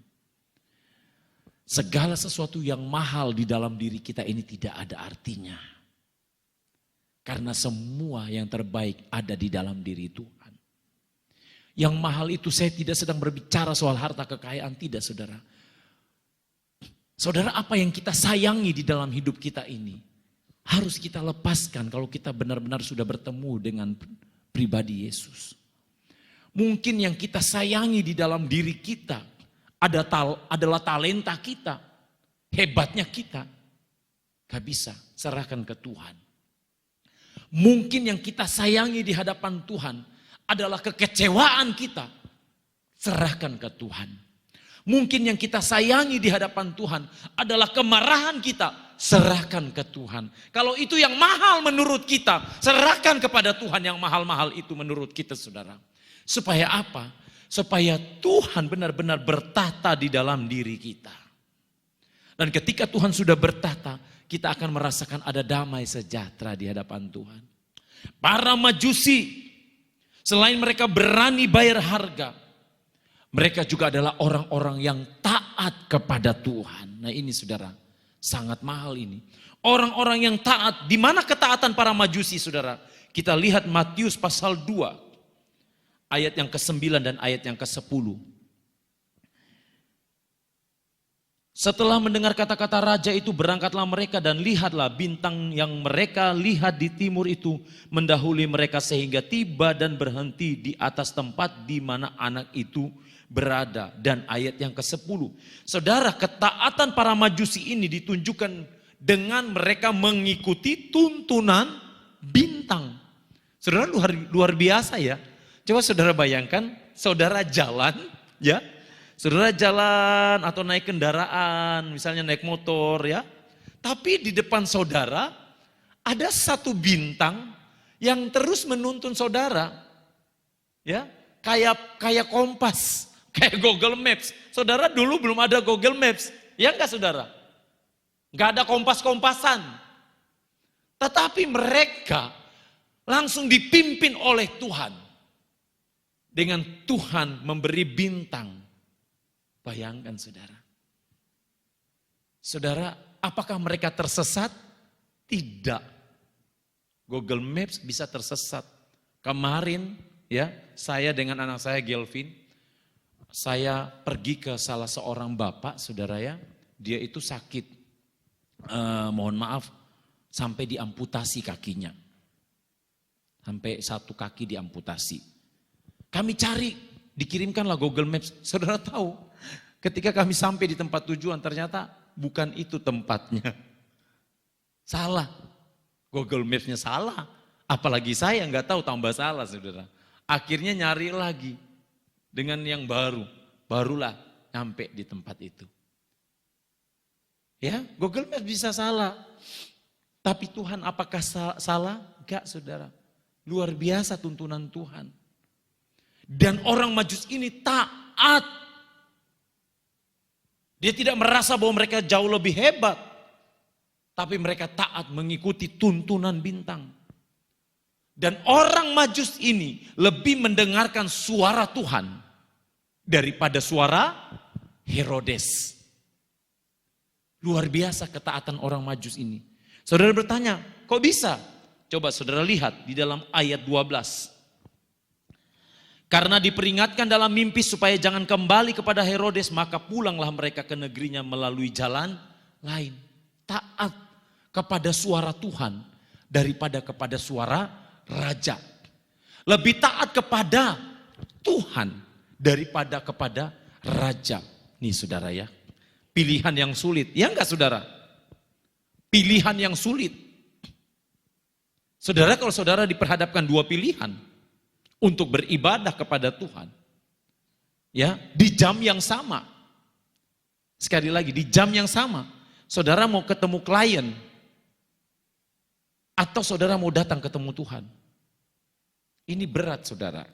Speaker 1: segala sesuatu yang mahal di dalam diri kita ini tidak ada artinya. Karena semua yang terbaik ada di dalam diri Tuhan. Yang mahal itu saya tidak sedang berbicara soal harta kekayaan, tidak saudara. Saudara, apa yang kita sayangi di dalam hidup kita ini harus kita lepaskan kalau kita benar-benar sudah bertemu dengan pribadi Yesus. Mungkin yang kita sayangi di dalam diri kita adalah talenta kita, hebatnya kita. Gak bisa, serahkan ke Tuhan. Mungkin yang kita sayangi di hadapan Tuhan adalah kekecewaan kita, serahkan ke Tuhan. Mungkin yang kita sayangi di hadapan Tuhan adalah kemarahan kita, serahkan ke Tuhan. Kalau itu yang mahal menurut kita, serahkan kepada Tuhan yang mahal-mahal itu menurut kita, saudara. Supaya apa? Supaya Tuhan benar-benar bertahta di dalam diri kita. Dan ketika Tuhan sudah bertahta, kita akan merasakan ada damai sejahtera di hadapan Tuhan. Para Majusi, selain mereka berani bayar harga, mereka juga adalah orang-orang yang taat kepada Tuhan. Nah ini saudara, sangat mahal ini. Orang-orang yang taat, di mana ketaatan para Majusi saudara? Kita lihat Matius pasal 2. Ayat yang ke-9 dan ayat yang ke-10. Setelah mendengar kata-kata raja itu, berangkatlah mereka dan lihatlah bintang yang mereka lihat di timur itu mendahului mereka sehingga tiba dan berhenti di atas tempat di mana anak itu berada. Dan ayat yang ke-10. Saudara, ketaatan para Majusi ini ditunjukkan dengan mereka mengikuti tuntunan bintang. Saudara, luar biasa ya. Coba saudara bayangkan, saudara jalan, ya, saudara jalan atau naik kendaraan, misalnya naik motor, ya. Tapi di depan saudara ada satu bintang yang terus menuntun saudara, ya, kayak kompas, kayak Google Maps. Saudara dulu belum ada Google Maps, ya enggak saudara? Enggak ada kompas-kompasan. Tetapi mereka langsung dipimpin oleh Tuhan. Dengan Tuhan memberi bintang. Bayangkan saudara. Saudara, apakah mereka tersesat? Tidak. Google Maps bisa tersesat. Kemarin ya, saya dengan anak saya Gelvin, saya pergi ke salah seorang bapak saudara ya. Dia itu sakit, mohon maaf, sampai diamputasi kakinya. Sampai satu kaki diamputasi. Kami cari, dikirimkanlah Google Maps. Saudara tahu, ketika kami sampai di tempat tujuan ternyata bukan itu tempatnya. Salah. Google Maps-nya salah. Apalagi saya nggak tahu, tambah salah saudara. Akhirnya nyari lagi dengan yang baru. Barulah nyampe di tempat itu. Ya, Google Maps bisa salah. Tapi Tuhan apakah salah? Enggak saudara. Luar biasa tuntunan Tuhan. Dan orang Majus ini taat. Dia tidak merasa bahwa mereka jauh lebih hebat. Tapi mereka taat mengikuti tuntunan bintang. Dan orang Majus ini lebih mendengarkan suara Tuhan daripada suara Herodes. Luar biasa ketaatan orang Majus ini. Saudara bertanya, kok bisa? Coba saudara lihat di dalam ayat 12. Karena diperingatkan dalam mimpi supaya jangan kembali kepada Herodes, maka pulanglah mereka ke negerinya melalui jalan lain. Taat kepada suara Tuhan daripada kepada suara raja. Lebih taat kepada Tuhan daripada kepada raja. Nih saudara ya, pilihan yang sulit. Ya enggak saudara? Pilihan yang sulit. Saudara, kalau saudara diperhadapkan dua pilihan untuk beribadah kepada Tuhan, ya, di jam yang sama. Sekali lagi, di jam yang sama. Saudara mau ketemu klien atau saudara mau datang ketemu Tuhan. Ini berat saudara.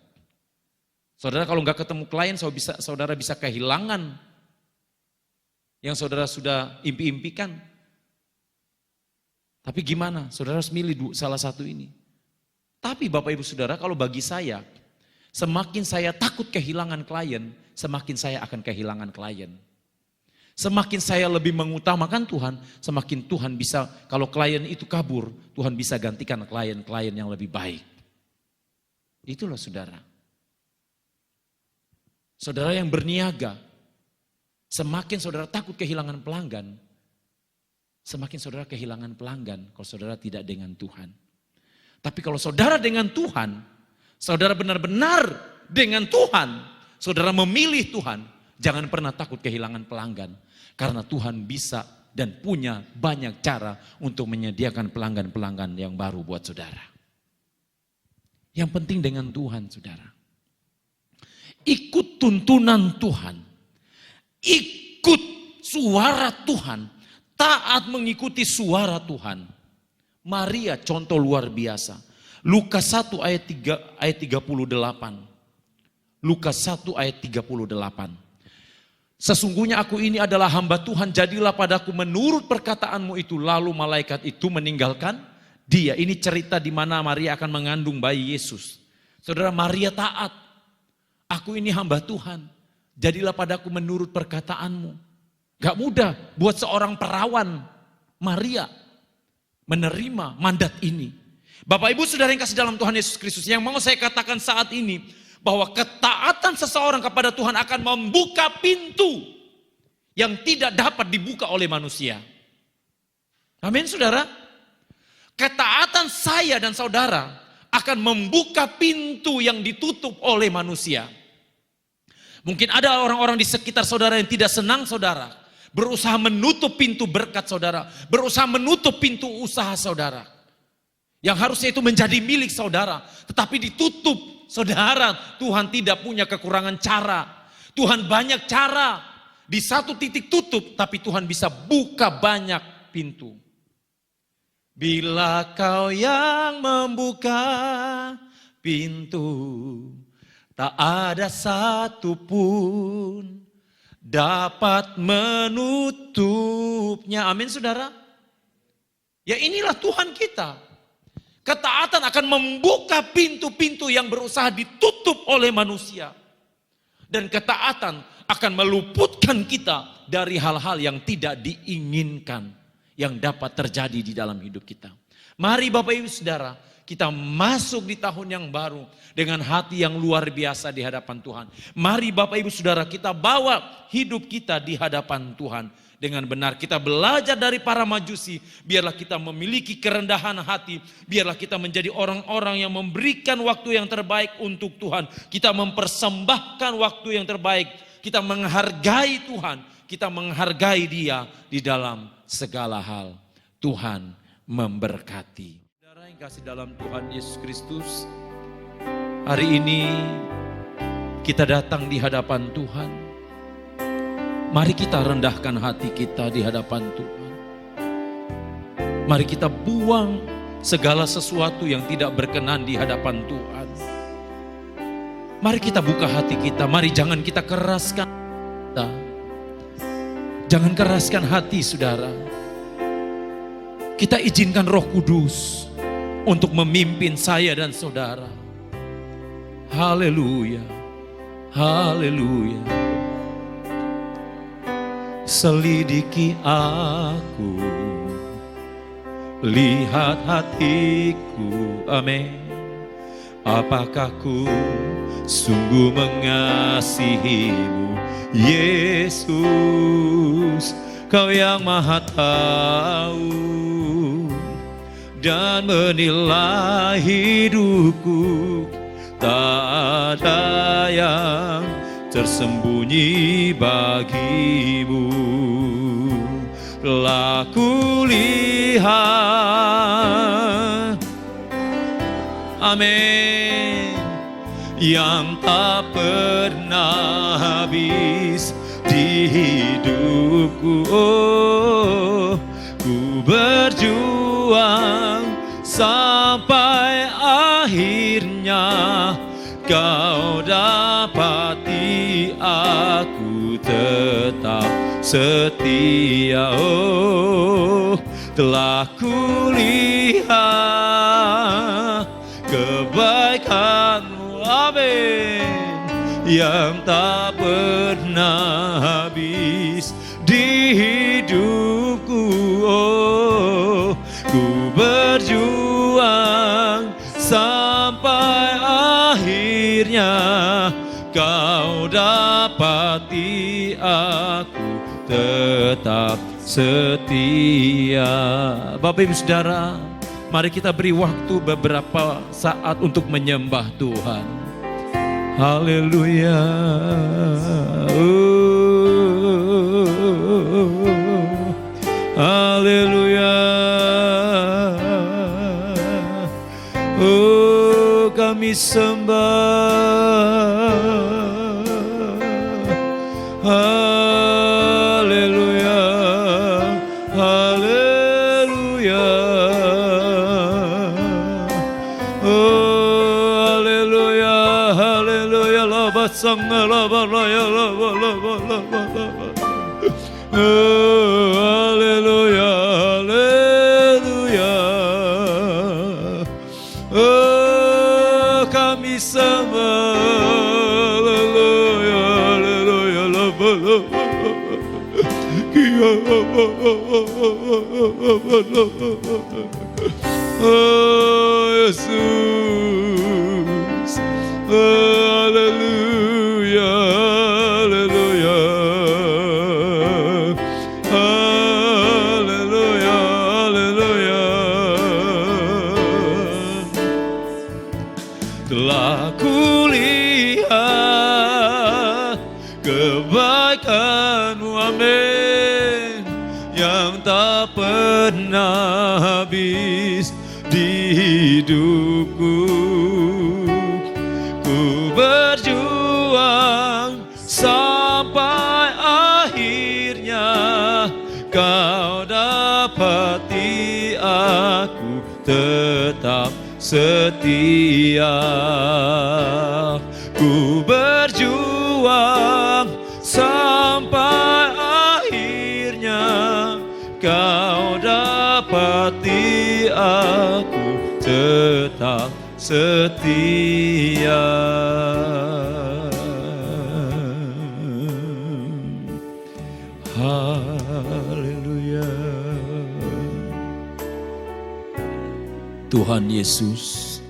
Speaker 1: Saudara kalau nggak ketemu klien, saudara bisa kehilangan yang saudara sudah impi-impikan. Tapi gimana? Saudara harus milih salah satu ini. Tapi Bapak Ibu Saudara, kalau bagi saya Semakin saya takut kehilangan klien, semakin saya akan kehilangan klien. Semakin saya lebih mengutamakan Tuhan, semakin Tuhan bisa, kalau klien itu kabur, Tuhan bisa gantikan klien-klien yang lebih baik. Itulah saudara. Saudara yang berniaga, semakin saudara takut kehilangan pelanggan, semakin saudara kehilangan pelanggan kalau saudara tidak dengan Tuhan. Tapi kalau saudara dengan Tuhan, saudara benar-benar dengan Tuhan, saudara memilih Tuhan, jangan pernah takut kehilangan pelanggan. Karena Tuhan bisa dan punya banyak cara untuk menyediakan pelanggan-pelanggan yang baru buat saudara. Yang penting dengan Tuhan, saudara. Ikut tuntunan Tuhan. Ikut suara Tuhan. Taat mengikuti suara Tuhan. Maria contoh luar biasa. Lukas 1 ayat 38. Lukas 1 ayat 38. Sesungguhnya aku ini adalah hamba Tuhan, jadilah padaku menurut perkataanmu itu. Lalu malaikat itu meninggalkan dia. Ini cerita di mana Maria akan mengandung bayi Yesus. Saudara, Maria taat. Aku ini hamba Tuhan, jadilah padaku menurut perkataanmu. Gak mudah buat seorang perawan Maria menerima mandat ini. Bapak Ibu Saudara yang kasih dalam Tuhan Yesus Kristus, yang mau saya katakan saat ini, bahwa ketaatan seseorang kepada Tuhan akan membuka pintu yang tidak dapat dibuka oleh manusia. Amin saudara. Ketaatan saya dan saudara akan membuka pintu yang ditutup oleh manusia. Mungkin ada orang-orang di sekitar saudara yang tidak senang saudara, berusaha menutup pintu berkat saudara, berusaha menutup pintu usaha saudara. Yang harusnya itu menjadi milik saudara, tetapi ditutup. Saudara, Tuhan tidak punya kekurangan cara. Tuhan banyak cara. Di satu titik tutup, tapi Tuhan bisa buka banyak pintu. Bila kau yang membuka pintu, tak ada satupun dapat menutupnya. Amin saudara. Ya inilah Tuhan kita. Ketaatan akan membuka pintu-pintu yang berusaha ditutup oleh manusia. Dan ketaatan akan meluputkan kita dari hal-hal yang tidak diinginkan. Yang dapat terjadi di dalam hidup kita. Mari Bapak Ibu Saudara, kita masuk di tahun yang baru dengan hati yang luar biasa di hadapan Tuhan. Mari Bapak Ibu Saudara, kita bawa hidup kita di hadapan Tuhan. Dengan benar kita belajar dari para majusi, biarlah kita memiliki kerendahan hati, biarlah kita menjadi orang-orang yang memberikan waktu yang terbaik untuk Tuhan. Kita mempersembahkan waktu yang terbaik, kita menghargai Tuhan, kita menghargai Dia di dalam segala hal. Tuhan memberkati. Saudara yang kasih dalam Tuhan Yesus Kristus, hari ini kita datang di hadapan Tuhan. Mari kita rendahkan hati kita di hadapan Tuhan. Mari kita buang segala sesuatu yang tidak berkenan di hadapan Tuhan. Mari kita buka hati kita. Mari jangan kita keraskan kita. Jangan keraskan hati saudara. Kita izinkan Roh Kudus untuk memimpin saya dan saudara. Haleluya. Haleluya. Selidiki aku, lihat hatiku, amin. Apakah ku sungguh mengasihimu, Yesus, Kau yang maha tahu dan menilai hidupku. Tak ada yang tersembunyi bagimu. Telah kulihat, amin, yang tak pernah habis di hidupku. Oh, ku berjuang sampai akhirnya Kau dapati aku tetap setia. Oh, telah kulihat kebaikan-Mu, amin. yang tak pernah habis di hidupku. Oh, ku berjuang sampai akhirnya kau dapati aku tetap setia. Bapak Ibu Saudara, mari kita beri waktu beberapa saat untuk menyembah Tuhan. Haleluya. Haleluya. Oh, kami sembah. Haleluya. Haleluya. Oh, haleluya. Haleluya. Laba sanga laba raya laba laba laba laba. Oh, haleluya. Haleluya. Oh, kami sembah. Haleluya. Haleluya. Laba laba. Oh, Yesus. Haleluya. Haleluya. Haleluya. Haleluya. Telah kulihat kebaikan-Mu, amin, yang tak pernah habis di hidupku. Ku berjuang sampai akhirnya kau dapati aku tetap setia. Ku berjuang sampai akhirnya kau dapati aku tetap setia. Haleluya. Tuhan Yesus,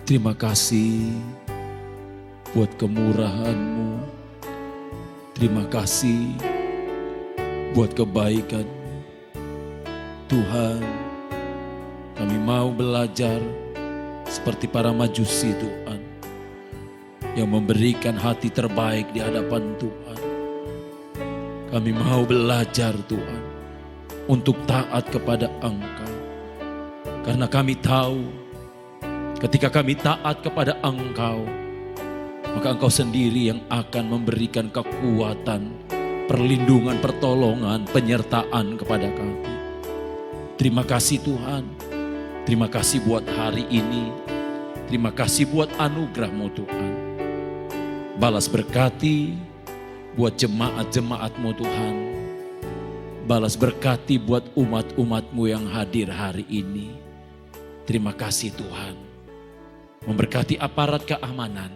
Speaker 1: terima kasih buat kemurahan-Mu. Terima kasih buat kebaikan. Tuhan, kami mau belajar seperti para majusi Tuhan, yang memberikan hati terbaik di hadapan Tuhan. Kami mau belajar Tuhan untuk taat kepada Engkau. Karena kami tahu ketika kami taat kepada Engkau, maka Engkau sendiri yang akan memberikan kekuatan, perlindungan, pertolongan, penyertaan kepada kami. Terima kasih Tuhan. Terima kasih buat hari ini. Terima kasih buat anugerah-Mu Tuhan. Balas berkati buat jemaat-jemaat-Mu Tuhan. Balas berkati buat umat-umat-Mu yang hadir hari ini. Terima kasih Tuhan. Memberkati aparat keamanan.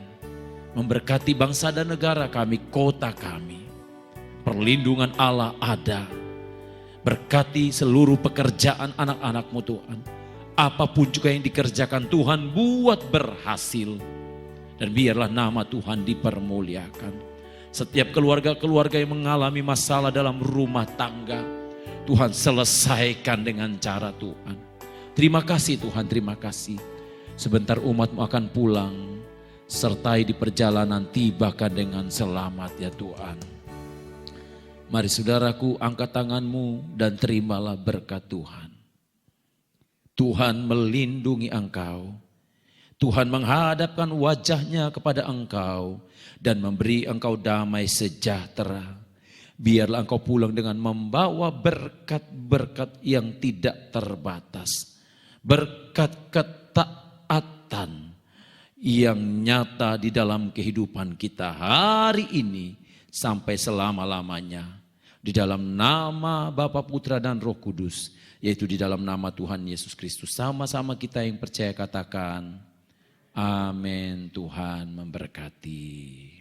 Speaker 1: Memberkati bangsa dan negara kami, kota kami. Perlindungan Allah ada. Berkati seluruh pekerjaan anak-anak-Mu Tuhan. Apapun juga yang dikerjakan Tuhan, buat berhasil. Dan biarlah nama Tuhan dipermuliakan. Setiap keluarga-keluarga yang mengalami masalah dalam rumah tangga, Tuhan selesaikan dengan cara Tuhan. Terima kasih Tuhan, terima kasih. Sebentar umat-Mu akan pulang, sertai di perjalanan tibakan dengan selamat ya Tuhan. Mari saudaraku, angkat tanganmu dan terimalah berkat Tuhan. Tuhan melindungi engkau. Tuhan menghadapkan wajahnya kepada engkau dan memberi engkau damai sejahtera. Biarlah engkau pulang dengan membawa berkat-berkat yang tidak terbatas. Berkat ketaatan yang nyata di dalam kehidupan kita hari ini sampai selama-lamanya. Di dalam nama Bapa, Putra dan Roh Kudus, yaitu di dalam nama Tuhan Yesus Kristus. Sama-sama kita yang percaya katakan Amin. Tuhan memberkati.